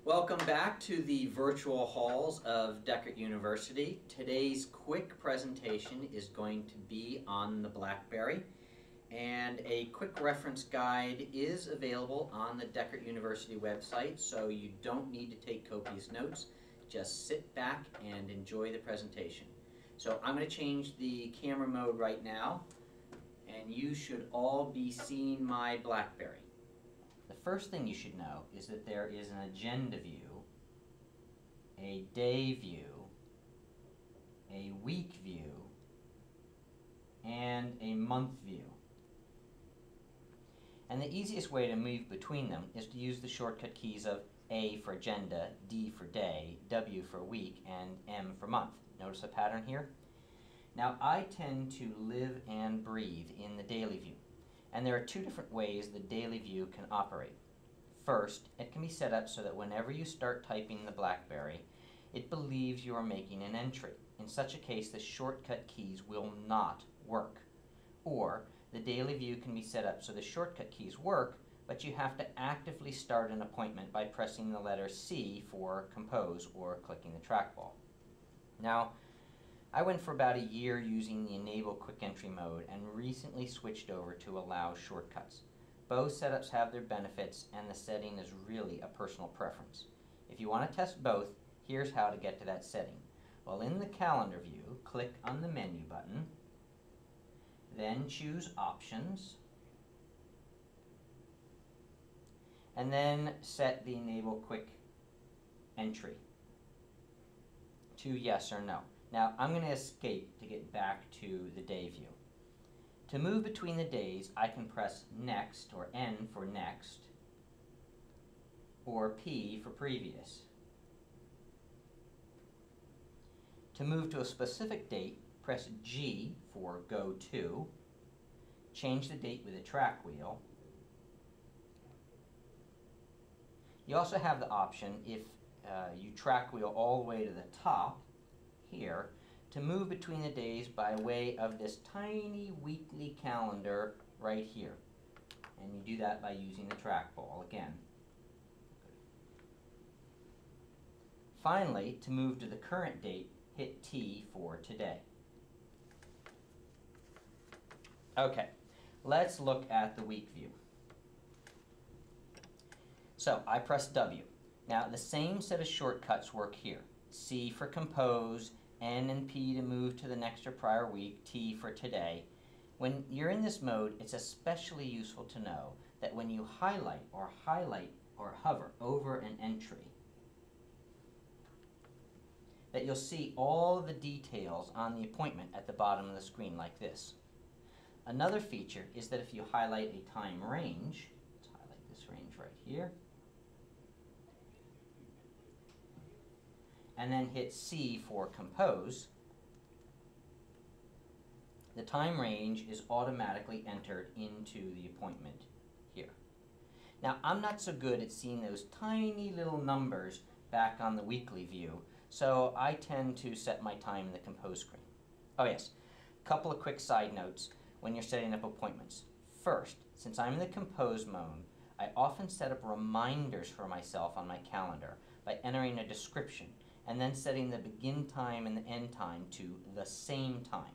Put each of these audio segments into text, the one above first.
Welcome back to the virtual halls of Deckert University. Today's quick presentation is going to be on the BlackBerry, and a quick reference guide is available on the Deckert University website, so you don't need to take copious notes. Just sit back and enjoy the presentation. So I'm going to change the camera mode right now, and you should all be seeing my BlackBerry. The first thing you should know is that there is an agenda view, a day view, a week view, and a month view. And the easiest way to move between them is to use the shortcut keys of A for agenda, D for day, W for week, and M for month. Notice a pattern here? Now I tend to live and breathe in the daily view. And there are two different ways the daily view can operate. First, it can be set up so that whenever you start typing in the BlackBerry, it believes you are making an entry. In such a case, the shortcut keys will not work. Or, the daily view can be set up so the shortcut keys work, but you have to actively start an appointment by pressing the letter C for compose or clicking the trackball. Now, I went for about a year using the Enable Quick Entry mode and recently switched over to Allow Shortcuts. Both setups have their benefits, and the setting is really a personal preference. If you want to test both, here's how to get to that setting. Well, in the Calendar view, click on the menu button, then choose Options, and then set the Enable Quick Entry to Yes or No. Now, I'm going to escape to get back to the day view. To move between the days, I can press Next, or N for Next, or P for Previous. To move to a specific date, press G for Go To, change the date with a track wheel. You also have the option, if you track wheel all the way to the top, here, to move between the days by way of this tiny weekly calendar right here. And you do that by using the trackball again. Finally, to move to the current date, hit T for today. Okay, let's look at the week view. So I press W. Now the same set of shortcuts work here. C for compose, N and P to move to the next or prior week, T for today. When you're in this mode, it's especially useful to know that when you highlight or hover over an entry, that you'll see all of the details on the appointment at the bottom of the screen like this. Another feature is that if you highlight a time range, let's highlight this range right here, and then hit C for compose, the time range is automatically entered into the appointment here. Now, I'm not so good at seeing those tiny little numbers back on the weekly view, so I tend to set my time in the compose screen. Oh yes, a couple of quick side notes when you're setting up appointments. First, since I'm in the compose mode, I often set up reminders for myself on my calendar by entering a description and then setting the begin time and the end time to the same time.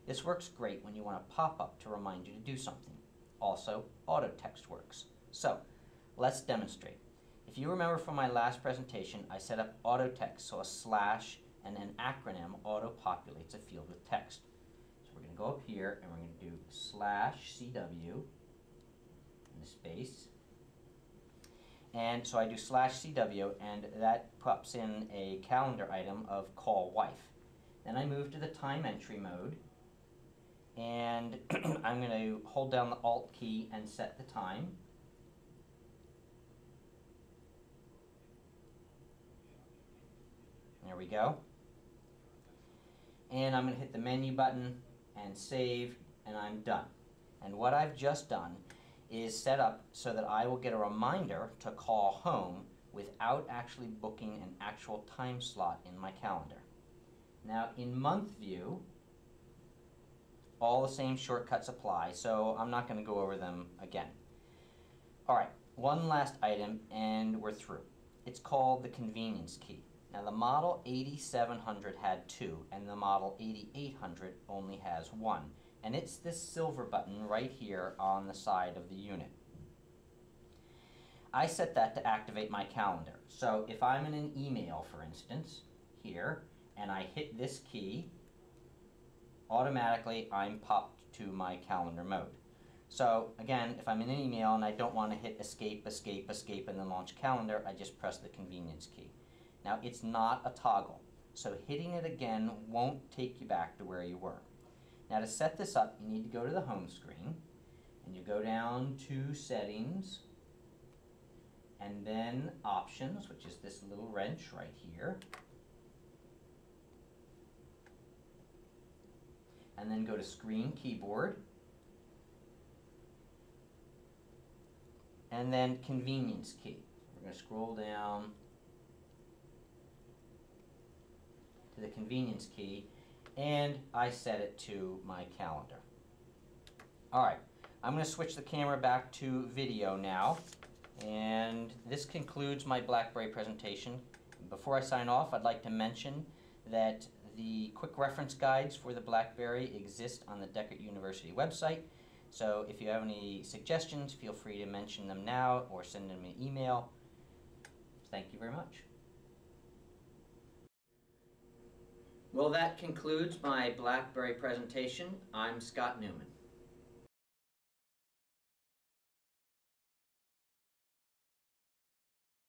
This works great when you want a pop-up to remind you to do something. Also, auto text works. So, let's demonstrate. If you remember from my last presentation, I set up auto text, so a slash and an acronym auto-populates a field with text. So we're going to go up here and we're going to do /CW and a space. And so I do /CW, and that pops in a calendar item of call wife. Then I move to the time entry mode, and I'm going to hold down the Alt key and set the time. There we go. And I'm going to hit the menu button and save, and I'm done. And what I've just done is set up so that I will get a reminder to call home without actually booking an actual time slot in my calendar. Now in month view, all the same shortcuts apply, so I'm not going to go over them again. Alright, one last item and we're through. It's called the convenience key. Now the model 8700 had 2, and the model 8800 only has 1. And it's this silver button right here on the side of the unit. I set that to activate my calendar. So if I'm in an email, for instance, here, and I hit this key, automatically I'm popped to my calendar mode. So again, if I'm in an email and I don't want to hit escape, escape, escape, and then launch calendar, I just press the convenience key. Now it's not a toggle, so hitting it again won't take you back to where you were. Now to set this up, you need to go to the home screen, and you go down to settings, and then options, which is this little wrench right here, and then go to screen keyboard, and then convenience key. We're going to scroll down to the convenience key, and I set it to my calendar. Alright, I'm going to switch the camera back to video now, and this concludes my BlackBerry presentation. Before I sign off, I'd like to mention that the quick reference guides for the BlackBerry exist on the Deckert University website. So if you have any suggestions, feel free to mention them now or send them an email. Thank you very much. Well, that concludes my BlackBerry presentation. I'm Scott Newman.